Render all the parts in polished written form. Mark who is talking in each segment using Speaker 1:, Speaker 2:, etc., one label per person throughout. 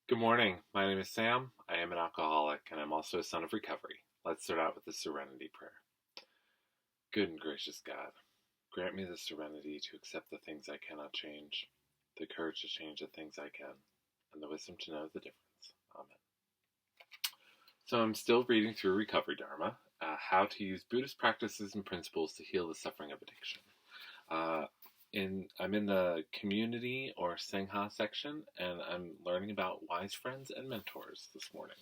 Speaker 1: Good morning. My name is Sam. I am an alcoholic and I'm also a son of recovery. Let's start out with the serenity prayer. Good and gracious God, grant me the serenity to accept the things I cannot change, the courage to change the things I can, and the wisdom to know the difference. Amen. So I'm still reading through Recovery Dharma, how to use Buddhist practices and principles to heal the suffering of addiction. Uh, I'm in the community or Sangha section, and I'm learning about wise friends and mentors this morning.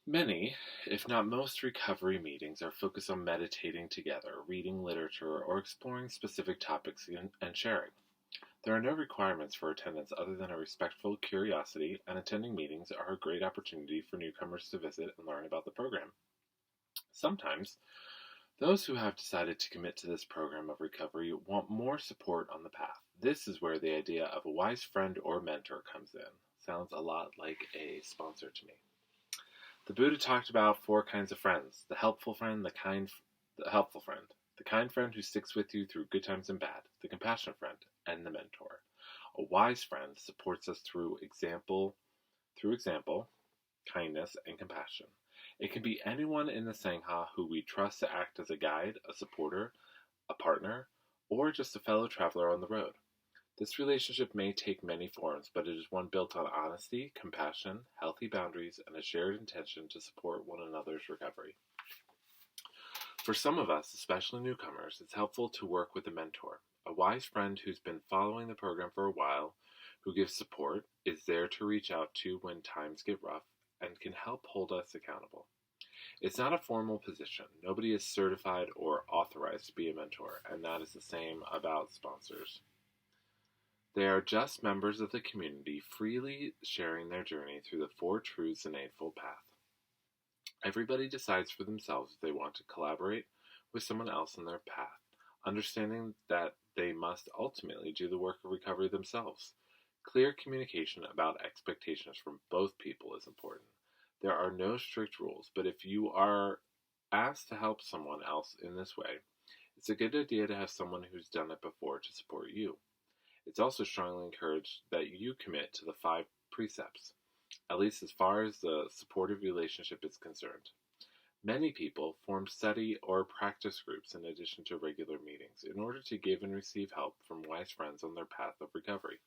Speaker 1: Many, if not most, recovery meetings are focused on meditating together, reading literature, or exploring specific topics and sharing. There are no requirements for attendance other than a respectful curiosity, and attending meetings are a great opportunity for newcomers to visit and learn about the program. Sometimes, those who have decided to commit to this program of recovery want more support on the path. This is where the idea of a wise friend or mentor comes in. Sounds a lot like a sponsor to me. The Buddha talked about four kinds of friends: the helpful friend, the kind friend who sticks with you through good times and bad, the compassionate friend, and the mentor. A wise friend supports us through example, kindness, and compassion. It can be anyone in the Sangha who we trust to act as a guide, a supporter, a partner, or just a fellow traveler on the road. This relationship may take many forms, but it is one built on honesty, compassion, healthy boundaries, and a shared intention to support one another's recovery. For some of us, especially newcomers, it's helpful to work with a mentor, a wise friend who's been following the program for a while, who gives support, is there to reach out to when times get rough, and can help hold us accountable. It's not a formal position. Nobody is certified or authorized to be a mentor, and that is the same about sponsors. They are just members of the community, freely sharing their journey through the Four Truths and Eightfold Path. Everybody decides for themselves if they want to collaborate with someone else in their path, understanding that they must ultimately do the work of recovery themselves. Clear communication about expectations from both people is important. There are no strict rules, but if you are asked to help someone else in this way, it's a good idea to have someone who's done it before to support you. It's also strongly encouraged that you commit to the 5 precepts, at least as far as the supportive relationship is concerned. Many people form study or practice groups in addition to regular meetings in order to give and receive help from wise friends on their path of recovery.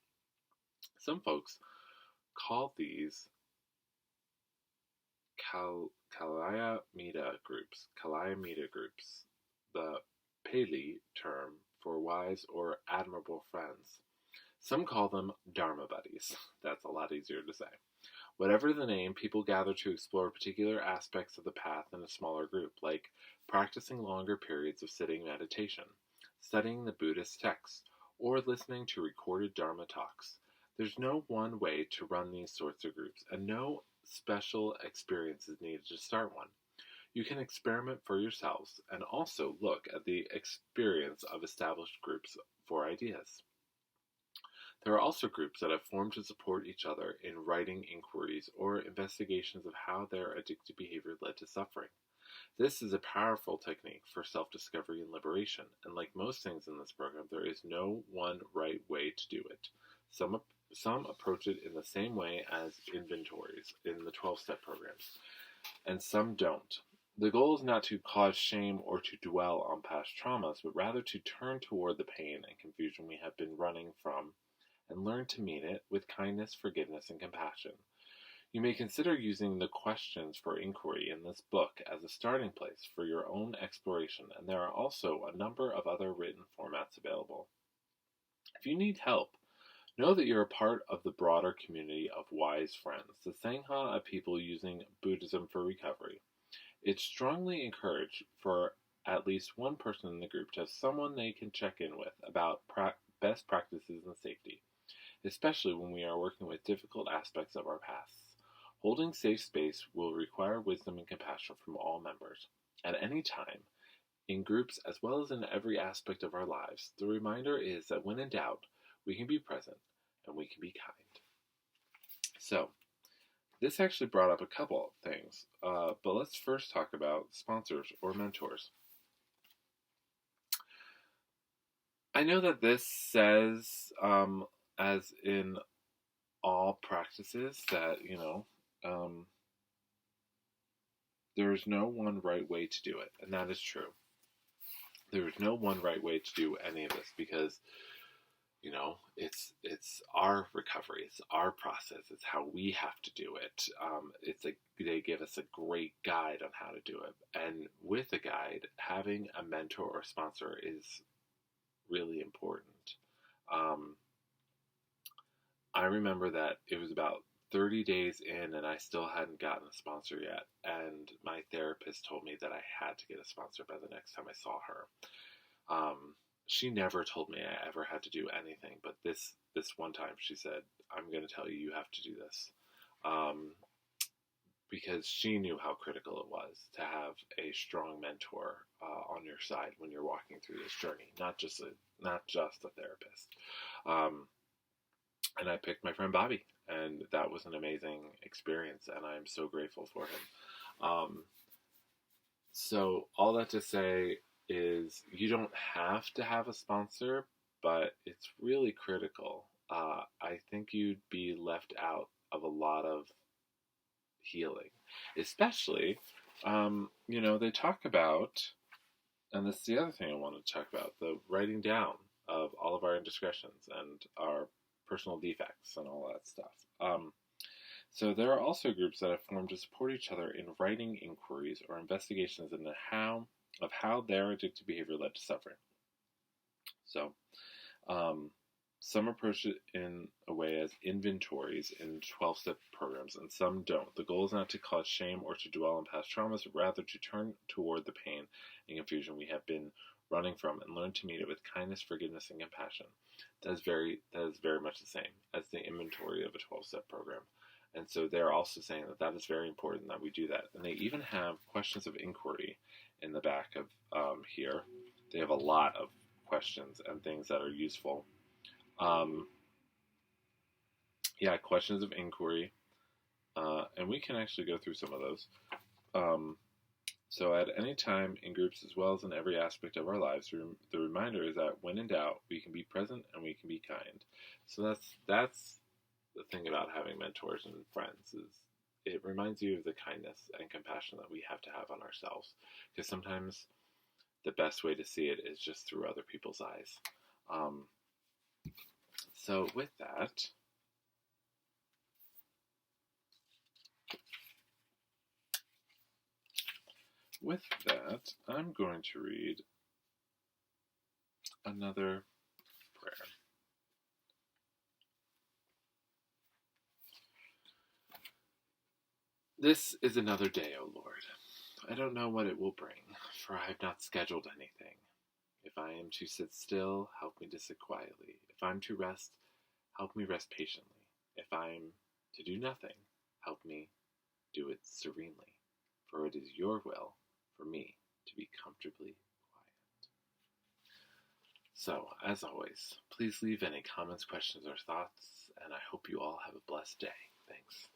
Speaker 1: Some folks call these Kalayamita groups, the Pali term for wise or admirable friends. Some call them Dharma buddies. That's a lot easier to say. Whatever the name, people gather to explore particular aspects of the path in a smaller group, like practicing longer periods of sitting meditation, studying the Buddhist texts, or listening to recorded Dharma talks. There's no one way to run these sorts of groups, and no special experience is needed to start one. You can experiment for yourselves and also look at the experience of established groups for ideas. There are also groups that have formed to support each other in writing inquiries or investigations of how their addictive behavior led to suffering. This is a powerful technique for self-discovery and liberation, and like most things in this program, there is no one right way to do it. Some approach it in the same way as inventories in the 12-step programs, and some don't. The goal is not to cause shame or to dwell on past traumas, but rather to turn toward the pain and confusion we have been running from and learn to meet it with kindness, forgiveness, and compassion. You may consider using the questions for inquiry in this book as a starting place for your own exploration, and there are also a number of other written formats available. If you need help, know that you're a part of the broader community of wise friends, the Sangha of people using Buddhism for recovery. It's strongly encouraged for at least one person in the group to have someone they can check in with about best practices and safety, especially when we are working with difficult aspects of our pasts. Holding safe space will require wisdom and compassion from all members. At any time, in groups as well as in every aspect of our lives, the reminder is that when in doubt, we can be present and we can be kind. So, this actually brought up a couple of things, but let's first talk about sponsors or mentors. I know that this says, as in all practices that, there's no one right way to do it, and that is true. There is no one right way to do any of this because it's our recovery, it's our process, it's how we have to do it. They give us a great guide on how to do it, and with a guide, having a mentor or sponsor is really important. Um, I remember that it was about 30 days in, and I still hadn't gotten a sponsor yet. And my therapist told me that I had to get a sponsor by the next time I saw her. She never told me I ever had to do anything, but this one time she said, "I'm going to tell you, you have to do this," um, because she knew how critical it was to have a strong mentor on your side when you're walking through this journey, not just a therapist. Um, and I picked my friend Bobby, and that was an amazing experience, and I'm so grateful for him. So all that to say is you don't have to have a sponsor, but it's really critical. I think you'd be left out of a lot of healing, especially, they talk about, and this is the other thing I wanted to talk about, the writing down of all of our indiscretions and our personal defects and all that stuff. So there are also groups that have formed to support each other in writing inquiries or investigations into how their addictive behavior led to suffering. So some approach it in a way as inventories in 12-step programs, and some don't. The goal is not to cause shame or to dwell on past traumas, but rather to turn toward the pain and confusion we have been running from and learn to meet it with kindness, forgiveness, and compassion. That is very much the same as the inventory of a 12-step program. And so they're also saying that is very important that we do that. And they even have questions of inquiry in the back of here. They have a lot of questions and things that are useful. Questions of inquiry. And we can actually go through some of those. So at any time in groups as well as in every aspect of our lives, the reminder is that when in doubt, we can be present and we can be kind. So that's the thing about having mentors and friends is it reminds you of the kindness and compassion that we have to have on ourselves. Because sometimes the best way to see it is just through other people's eyes. So with that, I'm going to read another prayer. This is another day, O Lord. I don't know what it will bring, for I have not scheduled anything. If I am to sit still, help me to sit quietly. If I am to rest, help me rest patiently. If I am to do nothing, help me do it serenely. For it is your will for me to be comfortably quiet. So, as always, please leave any comments, questions, or thoughts, and I hope you all have a blessed day. Thanks.